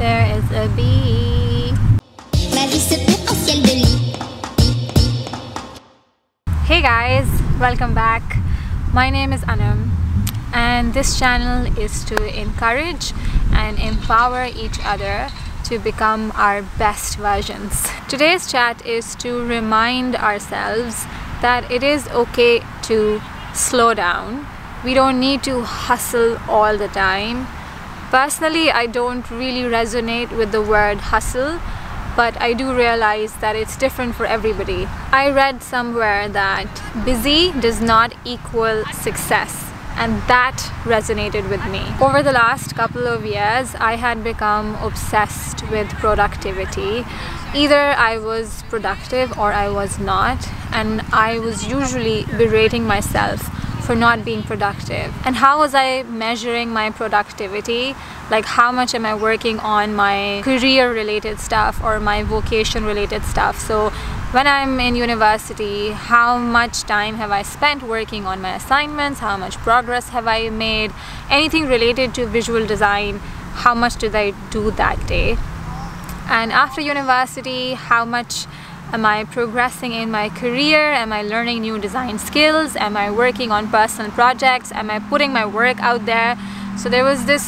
There is a bee. Hey guys, welcome back. My name is Anam and this channel is to encourage and empower each other to become our best versions. Today's chat is to remind ourselves that it is okay to slow down. We don't need to hustle all the time. Personally, I don't really resonate with the word hustle, but I do realize that it's different for everybody. I read somewhere that busy does not equal success, and that resonated with me. Over the last couple of years, I had become obsessed with productivity. Either I was productive or I was not, and I was usually berating myself for not being productive. And how was I measuring my productivity? Like, how much am I working on my career related stuff or my vocation related stuff? So when I'm in university, how much time have I spent working on my assignments? How much progress have I made? Anything related to visual design, how much did I do that day? And after university, how much am I progressing in my career? Am I learning new design skills? Am I working on personal projects? Am I putting my work out there? So there was this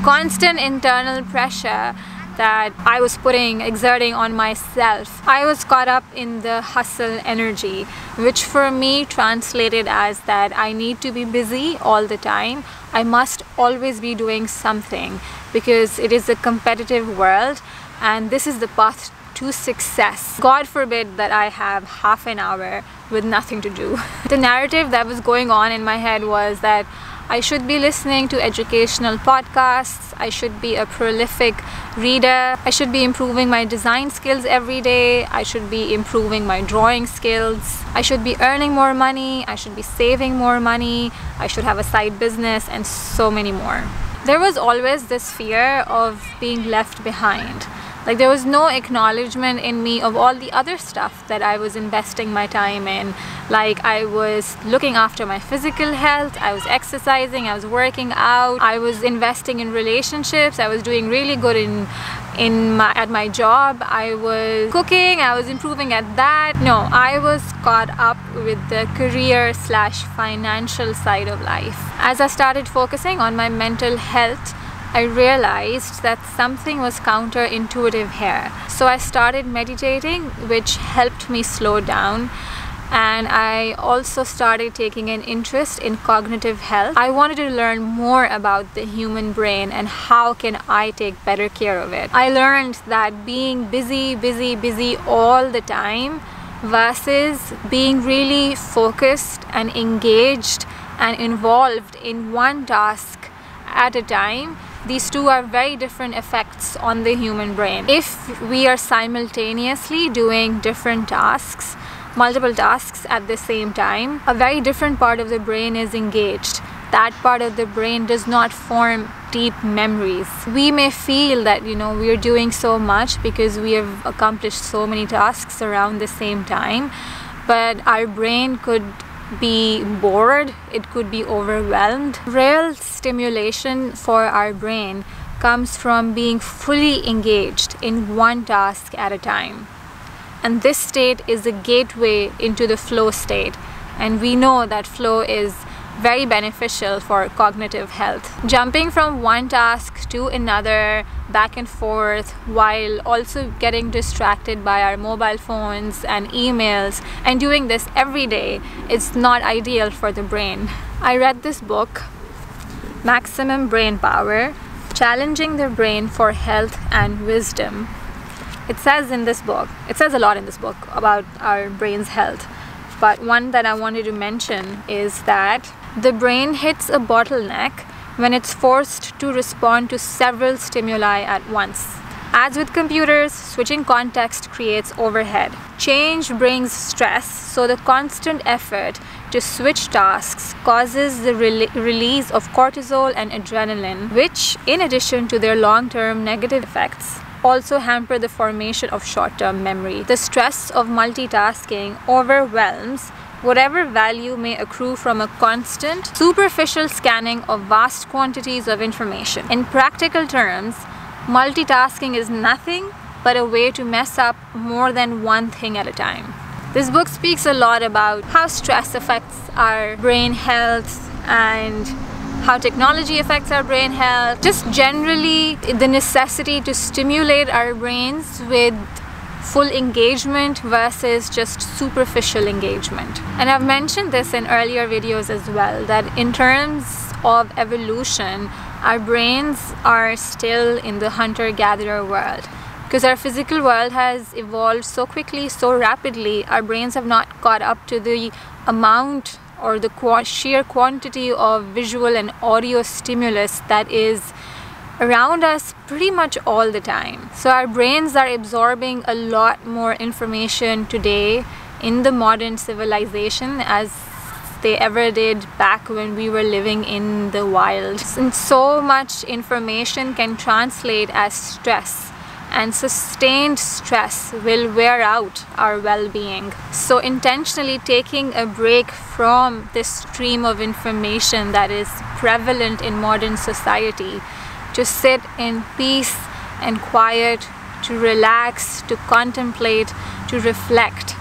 constant internal pressure that I was exerting on myself. I was caught up in the hustle energy, which for me translated as that I need to be busy all the time. I must always be doing something because it is a competitive world and this is the path to success. God forbid that I have half an hour with nothing to do. The narrative that was going on in my head was that I should be listening to educational podcasts, I should be a prolific reader, I should be improving my design skills every day, I should be improving my drawing skills, I should be earning more money, I should be saving more money, I should have a side business, and so many more. There was always this fear of being left behind. Like, there was no acknowledgement in me of all the other stuff that I was investing my time in. Like, I was looking after my physical health, I was exercising, I was working out, I was investing in relationships, I was doing really good at my job, I was cooking, I was improving at that. No, I was caught up with the career/financial side of life. As I started focusing on my mental health, I realized that something was counterintuitive here. So I started meditating, which helped me slow down. And I also started taking an interest in cognitive health. I wanted to learn more about the human brain and how can I take better care of it. I learned that being busy all the time versus being really focused and engaged and involved in one task at a time, these two are very different effects on the human brain. If we are simultaneously doing different tasks, multiple tasks at the same time, a very different part of the brain is engaged. That part of the brain does not form deep memories. We may feel that, we are doing so much because we have accomplished so many tasks around the same time, but our brain could be bored, it could be overwhelmed. Real stimulation for our brain comes from being fully engaged in one task at a time. And this state is a gateway into the flow state. And we know that flow is very beneficial for cognitive health. Jumping from one task to another, back and forth, while also getting distracted by our mobile phones and emails, and doing this every day, is not ideal for the brain. I read this book, Maximum Brainpower, Challenging the Brain for Health and Wisdom. It says a lot in this book about our brain's health. But one that I wanted to mention is that the brain hits a bottleneck when it's forced to respond to several stimuli at once. As with computers, switching context creates overhead. Change brings stress, so the constant effort to switch tasks causes the release of cortisol and adrenaline, which, in addition to their long-term negative effects, also hamper the formation of short-term memory. The stress of multitasking overwhelms whatever value may accrue from a constant, superficial scanning of vast quantities of information. In practical terms, multitasking is nothing but a way to mess up more than one thing at a time. This book speaks a lot about how stress affects our brain health and how technology affects our brain health. Just generally the necessity to stimulate our brains with full engagement versus just superficial engagement. And I've mentioned this in earlier videos as well, that in terms of evolution, our brains are still in the hunter-gatherer world. Because our physical world has evolved so quickly, so rapidly, our brains have not caught up to the amount or the sheer quantity of visual and audio stimulus that is around us pretty much all the time. So our brains are absorbing a lot more information today in the modern civilization as they ever did back when we were living in the wild. And so much information can translate as stress, and sustained stress will wear out our well-being. So intentionally taking a break from this stream of information that is prevalent in modern society, to sit in peace and quiet, to relax, to contemplate, to reflect,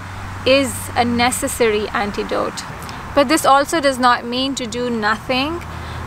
is a necessary antidote. But this also does not mean to do nothing.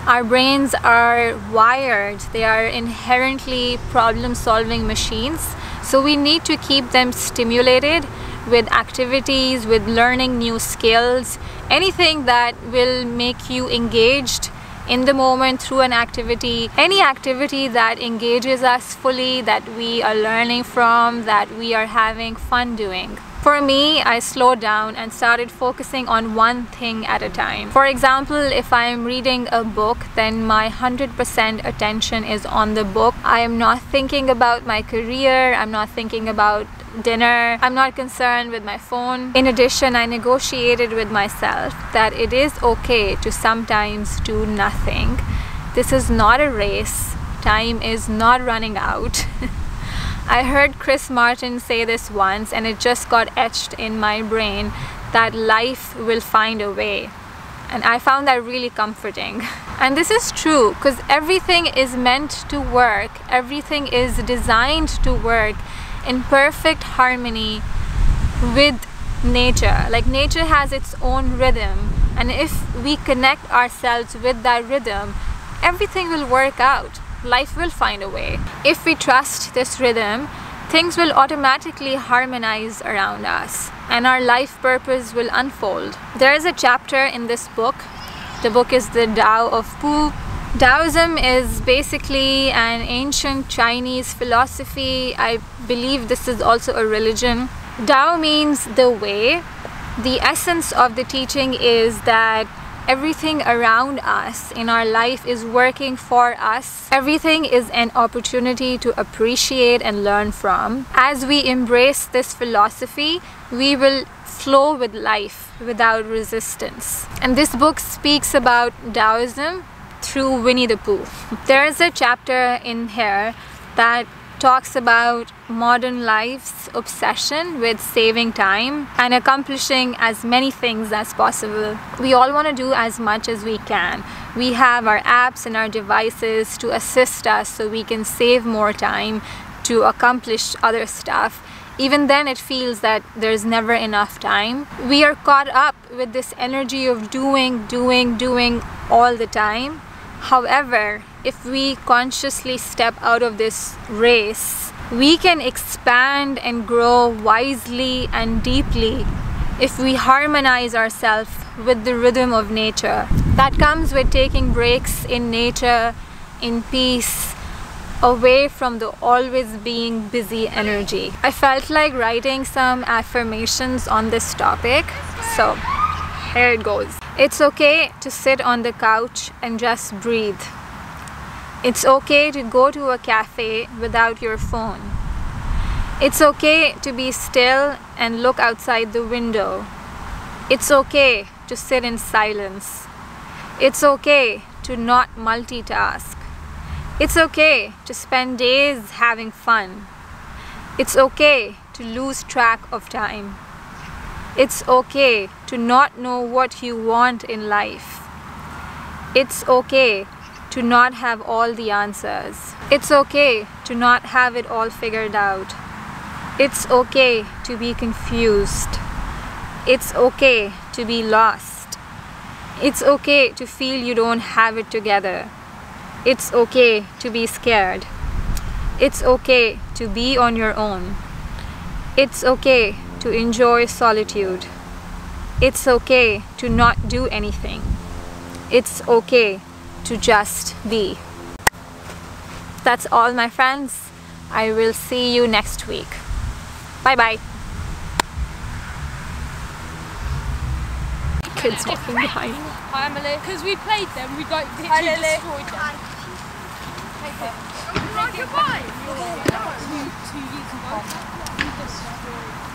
Our brains are wired, they are inherently problem-solving machines, so we need to keep them stimulated with activities, with learning new skills, anything that will make you engaged in the moment through an activity, any activity that engages us fully, that we are learning from, that we are having fun doing. For me, I slowed down and started focusing on one thing at a time. For example, if I am reading a book, then my 100% attention is on the book. I am not thinking about my career, I'm not thinking about dinner, I'm not concerned with my phone. In addition, I negotiated with myself that it is okay to sometimes do nothing. This is not a race. Time is not running out. I heard Chris Martin say this once, and it just got etched in my brain, that life will find a way. And I found that really comforting. And this is true, because everything is meant to work. Everything is designed to work in perfect harmony with nature. Like, nature has its own rhythm, and if we connect ourselves with that rhythm, everything will work out. Life will find a way. If we trust this rhythm, things will automatically harmonize around us and our life purpose will unfold. There is a chapter in this book. The book is the Tao of Pooh. Taoism is basically an ancient Chinese philosophy. I believe this is also a religion. Tao means the way. The essence of the teaching is that everything around us in our life is working for us. Everything is an opportunity to appreciate and learn from. As we embrace this philosophy, we will flow with life without resistance. And this book speaks about Taoism through Winnie the Pooh. There is a chapter in here that talks about modern life's obsession with saving time and accomplishing as many things as possible. We all want to do as much as we can. We have our apps and our devices to assist us so we can save more time to accomplish other stuff. Even then, it feels that there's never enough time. We are caught up with this energy of doing all the time. However, if we consciously step out of this race, we can expand and grow wisely and deeply if we harmonize ourselves with the rhythm of nature. That comes with taking breaks in nature, in peace, away from the always being busy energy. I felt like writing some affirmations on this topic, so here it goes. It's okay to sit on the couch and just breathe. It's okay to go to a cafe without your phone. It's okay to be still and look outside the window. It's okay to sit in silence. It's okay to not multitask. It's okay to spend days having fun. It's okay to lose track of time. It's okay to not know what you want in life. It's okay to not have all the answers. It's okay to not have it all figured out. It's okay to be confused. It's okay to be lost. It's okay to feel you don't have it together. It's okay to be scared. It's okay to be on your own. It's okay to enjoy solitude. It's okay to not do anything. It's okay to just be. That's all, my friends. I will see you next week. Bye bye. Kids walking behind. Hi Emily. Because we played them, we like literally destroyed them. Goodbye. 2 years ago, we destroyed